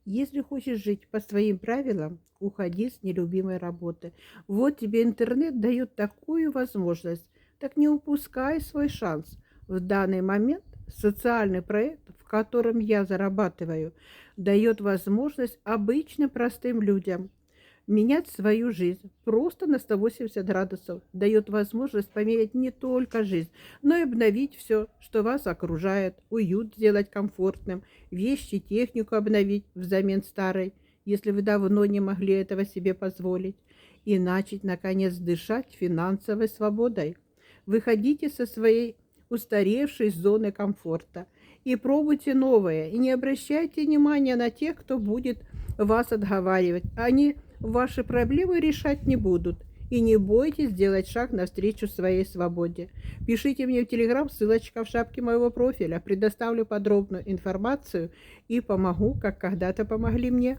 Если хочешь жить по своим правилам, уходи с нелюбимой работы. Вот тебе интернет дает такую возможность. Так не упускай свой шанс. В данный момент социальный проект, в котором я зарабатываю, дает возможность обычным простым людям менять свою жизнь просто на 180 градусов. Дает возможность поменять не только жизнь, но и обновить все, что вас окружает, уют сделать комфортным, вещи, технику обновить взамен старой, если вы давно не могли этого себе позволить, и начать, наконец, дышать финансовой свободой. Выходите со своей устаревшей зоны комфорта и пробуйте новое, и не обращайте внимания на тех, кто будет вас отговаривать. Они ваши проблемы решать не будут. И не бойтесь сделать шаг навстречу своей свободе. Пишите мне в Телеграм, ссылочка в шапке моего профиля. Предоставлю подробную информацию и помогу, как когда-то помогли мне.